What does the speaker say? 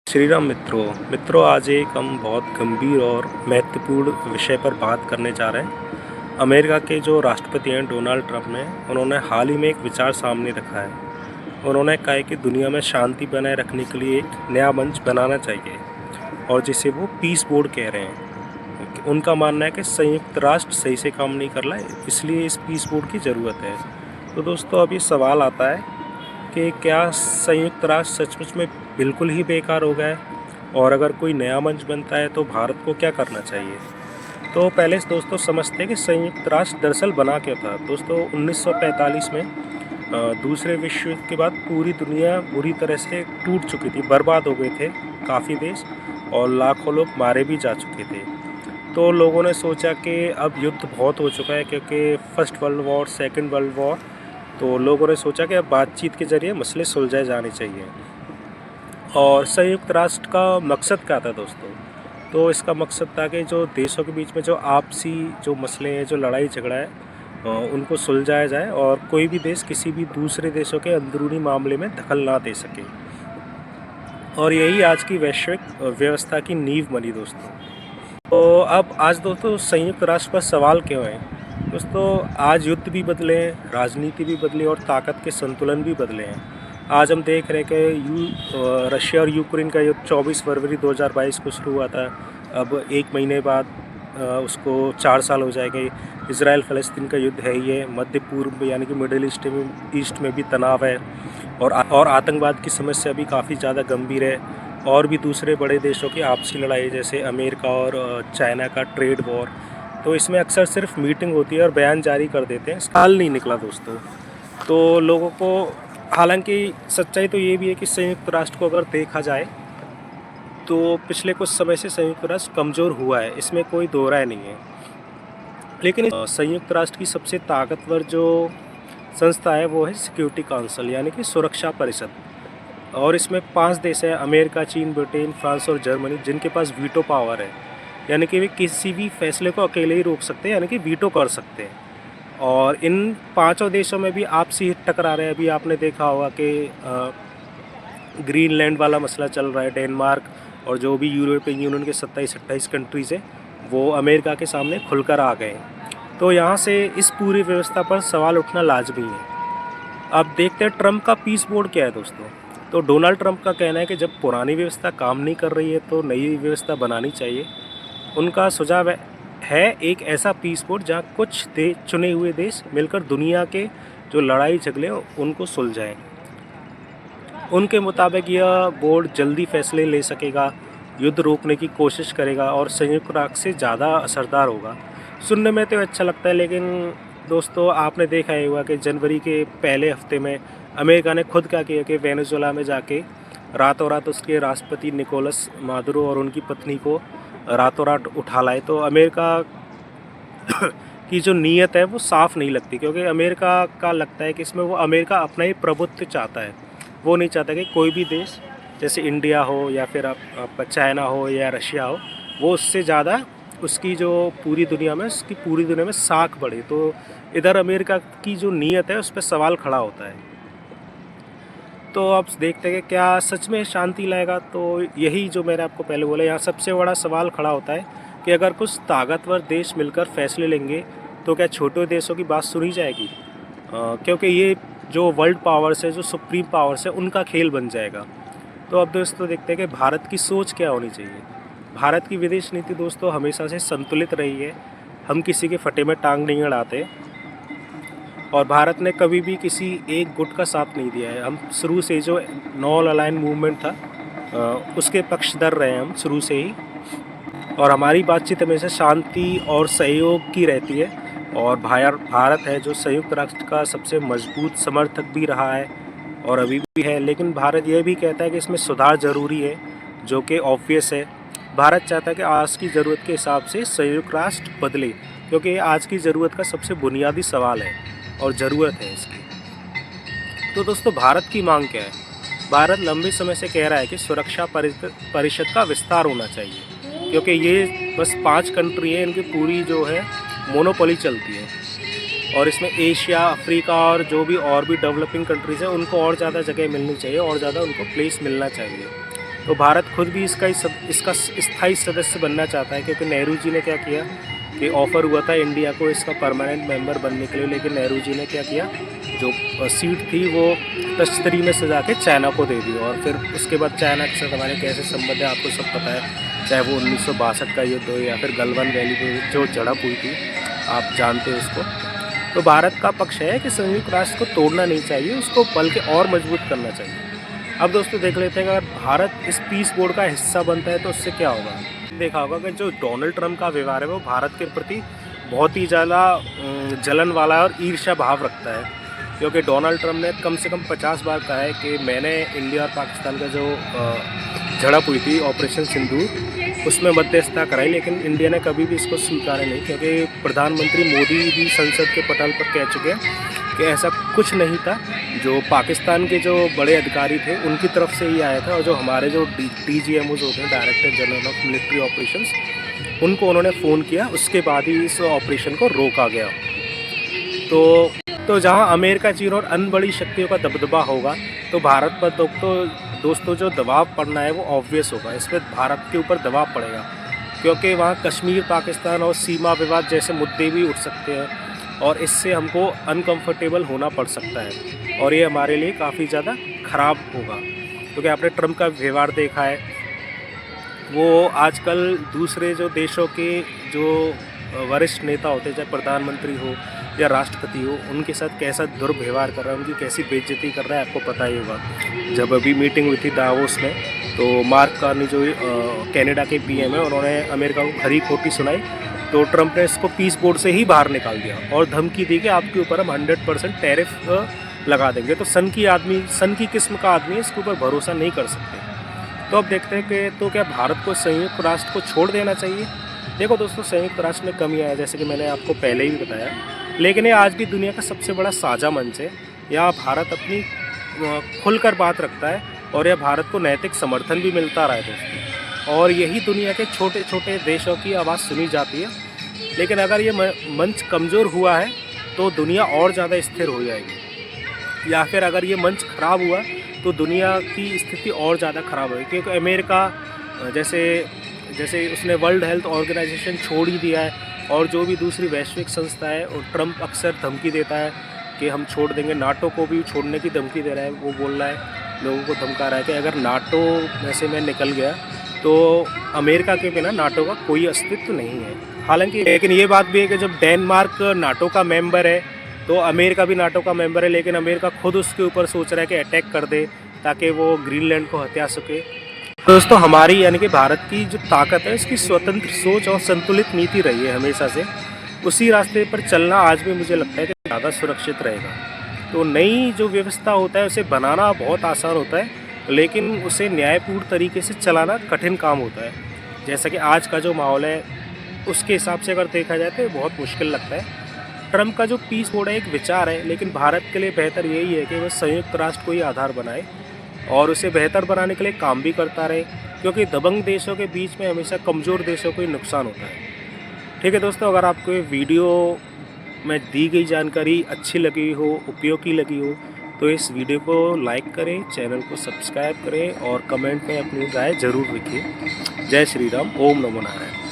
श्री राम मित्रों, आज एक हम बहुत गंभीर और महत्वपूर्ण विषय पर बात करने जा रहे हैं। अमेरिका के जो राष्ट्रपति हैं डोनाल्ड ट्रंप ने उन्होंने हाल ही में एक विचार सामने रखा है। उन्होंने कहा है कि दुनिया में शांति बनाए रखने के लिए एक नया मंच बनाना चाहिए और जिसे वो पीस बोर्ड कह रहे हैं। उनका मानना है कि संयुक्त राष्ट्र सही से काम नहीं कर रहा है, इसलिए इस पीस बोर्ड की ज़रूरत है। तो दोस्तों, अब ये सवाल आता है कि क्या संयुक्त राष्ट्र सचमुच में बिल्कुल ही बेकार हो गया है, और अगर कोई नया मंच बनता है तो भारत को क्या करना चाहिए। तो पहले दोस्तों समझते हैं कि संयुक्त राष्ट्र दरअसल बना क्या था। दोस्तों 1945 में दूसरे विश्व युद्ध के बाद पूरी दुनिया बुरी तरह से टूट चुकी थी, बर्बाद हो गए थे काफ़ी देश और लाखों लोग मारे भी जा चुके थे। तो लोगों ने सोचा कि अब युद्ध बहुत हो चुका है, क्योंकि first world war, second world war, तो लोगों ने सोचा कि अब बातचीत के ज़रिए मसले सुलझाए जाने चाहिए। और संयुक्त राष्ट्र का मकसद क्या था दोस्तों? तो इसका मकसद था कि जो देशों के बीच में जो आपसी जो मसले हैं, जो लड़ाई झगड़ा है, उनको सुलझाया जाए और कोई भी देश किसी भी दूसरे देशों के अंदरूनी मामले में दखल ना दे सके। और यही आज की वैश्विक व्यवस्था की नींव बनी दोस्तों। तो अब आज दोस्तों संयुक्त राष्ट्र पर सवाल क्यों है? दोस्तों आज युद्ध भी बदले हैं, राजनीति भी बदली और ताकत के संतुलन भी बदले हैं। आज हम देख रहे हैं कि रशिया और यूक्रेन का युद्ध 24 फरवरी 2022 को शुरू हुआ था। अब एक महीने बाद उसको 4 साल हो जाएंगे। इसराइल फ़लस्तीन का युद्ध है ही है। मध्य पूर्व में यानी कि मिडिल ईस्ट में भी तनाव है और आतंकवाद की समस्या भी काफ़ी ज़्यादा गंभीर है। और भी दूसरे बड़े देशों की आपसी लड़ाई, जैसे अमेरिका और चाइना का ट्रेड वॉर। तो इसमें अक्सर सिर्फ मीटिंग होती है और बयान जारी कर देते हैं, हाल नहीं निकला दोस्तों। तो लोगों को, हालांकि सच्चाई तो ये भी है कि संयुक्त राष्ट्र को अगर देखा जाए तो पिछले कुछ समय से संयुक्त राष्ट्र कमज़ोर हुआ है, इसमें कोई दो राय नहीं है। लेकिन संयुक्त राष्ट्र की सबसे ताकतवर जो संस्था है वो है सिक्योरिटी काउंसिल, यानी कि सुरक्षा परिषद। और इसमें 5 देश हैं, अमेरिका, चीन, ब्रिटेन, फ्रांस और जर्मनी, जिनके पास वीटो पावर है, यानी कि वे किसी भी फैसले को अकेले ही रोक सकते हैं, यानी कि वीटो कर सकते हैं। और इन 5 देशों में भी आपसी हित टकरा रहे हैं। अभी आपने देखा होगा कि ग्रीनलैंड वाला मसला चल रहा है। डेनमार्क और जो भी यूरोपियन यूनियन के 27-28 कंट्रीज़ है, वो अमेरिका के सामने खुलकर आ गए हैं। तो यहाँ से इस पूरी व्यवस्था पर सवाल उठना लाजमी है। अब देखते हैं ट्रंप का पीस बोर्ड क्या है दोस्तों। तो डोनाल्ड ट्रंप का कहना है कि जब पुरानी व्यवस्था काम नहीं कर रही है तो नई व्यवस्था बनानी चाहिए। उनका सुझाव है एक ऐसा पीस बोर्ड जहाँ कुछ चुने हुए देश मिलकर दुनिया के जो लड़ाई झगड़े उनको सुलझाएं। उनके मुताबिक यह बोर्ड जल्दी फैसले ले सकेगा, युद्ध रोकने की कोशिश करेगा और संयुक्त राष्ट्र से ज़्यादा असरदार होगा। सुनने में तो अच्छा लगता है, लेकिन दोस्तों आपने देखा ही होगा कि जनवरी के पहले हफ्ते में अमेरिका ने खुद क्या किया कि वेनेजुएला में जाके रातों रात उसके राष्ट्रपति निकोलस मादुरो और उनकी पत्नी को रातों रात उठा लाए। तो अमेरिका की जो नीयत है वो साफ़ नहीं लगती, क्योंकि अमेरिका का लगता है कि इसमें वो अमेरिका अपना ही प्रभुत्व चाहता है। वो नहीं चाहता कि कोई भी देश, जैसे इंडिया हो या फिर आपका चाइना हो या रशिया हो, वो उससे ज़्यादा उसकी जो पूरी दुनिया में साख बढ़े। तो इधर अमेरिका की जो नीयत है उस पर सवाल खड़ा होता है। तो अब देखते हैं कि क्या सच में शांति लाएगा। तो यही जो मैंने आपको पहले बोला, यहाँ सबसे बड़ा सवाल खड़ा होता है कि अगर कुछ ताकतवर देश मिलकर फैसले लेंगे तो क्या छोटे देशों की बात सुनी जाएगी? क्योंकि ये जो वर्ल्ड पावर्स है, जो सुप्रीम पावर्स है, उनका खेल बन जाएगा। तो अब दोस्तों देखते हैं कि भारत की सोच क्या होनी चाहिए। भारत की विदेश नीति दोस्तों हमेशा से संतुलित रही है। हम किसी के फटे में टांग नहीं अड़ाते और भारत ने कभी भी किसी एक गुट का साथ नहीं दिया है। हम शुरू से जो नॉन अलाइन मूवमेंट था उसके पक्षधर रहे हैं हम शुरू से ही, और हमारी बातचीत हमेशा शांति और सहयोग की रहती है। और भारत है जो संयुक्त राष्ट्र का सबसे मजबूत समर्थक भी रहा है और अभी भी है। लेकिन भारत यह भी कहता है कि इसमें सुधार ज़रूरी है, जो कि ऑब्वियस है। भारत चाहता है कि आज की ज़रूरत के हिसाब से संयुक्त राष्ट्र बदले, क्योंकि आज की ज़रूरत का सबसे बुनियादी सवाल है और ज़रूरत है इसकी। तो दोस्तों भारत की मांग क्या है? भारत लंबे समय से कह रहा है कि सुरक्षा परिषद का विस्तार होना चाहिए, क्योंकि ये बस 5 कंट्री है, इनकी पूरी जो है मोनोपोली चलती है। और इसमें एशिया, अफ्रीका और जो भी और भी डेवलपिंग कंट्रीज़ हैं उनको और ज़्यादा जगह मिलनी चाहिए और ज़्यादा उनको प्लेस मिलना चाहिए। तो भारत खुद भी इसका स्थायी सदस्य बनना चाहता है, क्योंकि नेहरू जी ने क्या किया कि ऑफ़र हुआ था इंडिया को इसका परमानेंट मेंबर बनने के लिए, लेकिन नेहरू जी ने क्या किया, जो सीट थी वो तश्तरी में सजा के चाइना को दे दी। और फिर उसके बाद चाइना के साथ हमारे कैसे संबंध है आपको सब पता है, चाहे वो 1962 का युद्ध हो या फिर गलवान वैली में जो झड़प हुई थी, आप जानते हो उसको। तो भारत का पक्ष है कि संयुक्त राष्ट्र को तोड़ना नहीं चाहिए, उसको बल्कि और मजबूत करना चाहिए। अब दोस्तों देख लेते हैं कि अगर भारत इस पीस बोर्ड का हिस्सा बनता है तो उससे क्या होगा। देखा होगा कि जो डोनाल्ड ट्रंप का व्यवहार है वो भारत के प्रति बहुत ही ज़्यादा जलन वाला है और ईर्ष्या भाव रखता है, क्योंकि डोनाल्ड ट्रंप ने कम से कम 50 बार कहा है कि मैंने इंडिया और पाकिस्तान का जो झड़प हुई थी ऑपरेशन सिंदूर उसमें मध्यस्थता कराई, लेकिन इंडिया ने कभी भी इसको स्वीकारा नहीं, क्योंकि प्रधानमंत्री मोदी भी संसद के पटल पर कह चुके हैं कि ऐसा कुछ नहीं था। जो पाकिस्तान के जो बड़े अधिकारी थे उनकी तरफ से ही आया था, और जो हमारे जो DGMOs होते हैं, director general of military operations, उनको उन्होंने फ़ोन किया, उसके बाद ही इस ऑपरेशन को रोका गया। तो जहां अमेरिका, चीन और अन्य बड़ी शक्तियों का दबदबा होगा तो भारत पर तो दोस्तों जो दबाव पड़ना है वो ऑब्वियस होगा, इस पर भारत के ऊपर दबाव पड़ेगा, क्योंकि वहाँ कश्मीर, पाकिस्तान और सीमा विवाद जैसे मुद्दे भी उठ सकते हैं, और इससे हमको अनकंफर्टेबल होना पड़ सकता है, और ये हमारे लिए काफ़ी ज़्यादा ख़राब होगा। क्योंकि आपने ट्रंप का व्यवहार देखा है, वो आजकल दूसरे जो देशों के जो वरिष्ठ नेता होते हैं, चाहे प्रधानमंत्री हो या राष्ट्रपति हो, उनके साथ कैसा दुर्व्यवहार कर रहा है, उनकी कैसी बेइज्जती कर रहा है, आपको पता ही होगा। जब अभी मीटिंग हुई थी दावोस में, तो मार्क कार्नी जो कनाडा के PM है, उन्होंने अमेरिका को खरी खोटी सुनाई, तो ट्रंप ने इसको पीस बोर्ड से ही बाहर निकाल दिया और धमकी दी कि आपके ऊपर हम 100% टैरिफ लगा देंगे। तो सन की किस्म का आदमी है, इसके ऊपर भरोसा नहीं कर सकते। तो अब देखते हैं कि तो क्या भारत को संयुक्त राष्ट्र को छोड़ देना चाहिए। देखो दोस्तों, संयुक्त राष्ट्र में कमी है, जैसे कि मैंने आपको पहले ही बताया, लेकिन ये आज भी दुनिया का सबसे बड़ा साझा मंच है। यहाँ भारत अपनी खुलकर बात रखता है, और यह भारत को नैतिक समर्थन भी मिलता रहा है दोस्तों, और यही दुनिया के छोटे छोटे देशों की आवाज़ सुनी जाती है। लेकिन अगर ये मंच कमज़ोर हुआ है तो दुनिया और ज़्यादा स्थिर हो जाएगी, या फिर अगर ये मंच ख़राब हुआ तो दुनिया की स्थिति और ज़्यादा ख़राब होगी, क्योंकि अमेरिका जैसे उसने वर्ल्ड हेल्थ ऑर्गेनाइजेशन छोड़ ही दिया है, और जो भी दूसरी वैश्विक संस्था है, और ट्रंप अक्सर धमकी देता है कि हम छोड़ देंगे, नाटो को भी छोड़ने की धमकी दे रहा है। वो बोल रहा है, लोगों को धमका रहा है कि अगर नाटो में से मैं निकल गया तो अमेरिका के बिना नाटो का कोई अस्तित्व नहीं है। हालांकि लेकिन ये बात भी है कि जब डेनमार्क नाटो का मेंबर है तो अमेरिका भी नाटो का मेंबर है, लेकिन अमेरिका खुद उसके ऊपर सोच रहा है कि अटैक कर दे ताकि वो ग्रीनलैंड को हत्या सके। तो दोस्तों, हमारी यानी कि भारत की जो ताकत है, इसकी स्वतंत्र सोच और संतुलित नीति रही है हमेशा से। उसी रास्ते पर चलना आज भी मुझे लगता है कि ज़्यादा सुरक्षित रहेगा। तो नई जो व्यवस्था होता है उसे बनाना बहुत आसान होता है, लेकिन उसे न्यायपूर्ण तरीके से चलाना कठिन काम होता है। जैसा कि आज का जो माहौल है उसके हिसाब से अगर देखा जाए तो बहुत मुश्किल लगता है। ट्रंप का जो पीस बोर्ड है एक विचार है, लेकिन भारत के लिए बेहतर यही है कि वह संयुक्त राष्ट्र को ही आधार बनाए और उसे बेहतर बनाने के लिए काम भी करता रहे, क्योंकि दबंग देशों के बीच में हमेशा कमज़ोर देशों को ही नुकसान होता है। ठीक है दोस्तों, अगर आपको ये वीडियो में दी गई जानकारी अच्छी लगी हो, उपयोगी लगी हो, तो इस वीडियो को लाइक करें, चैनल को सब्सक्राइब करें और कमेंट में अपनी राय ज़रूर लिखिए। जय श्री राम, ओम नमो नारायण।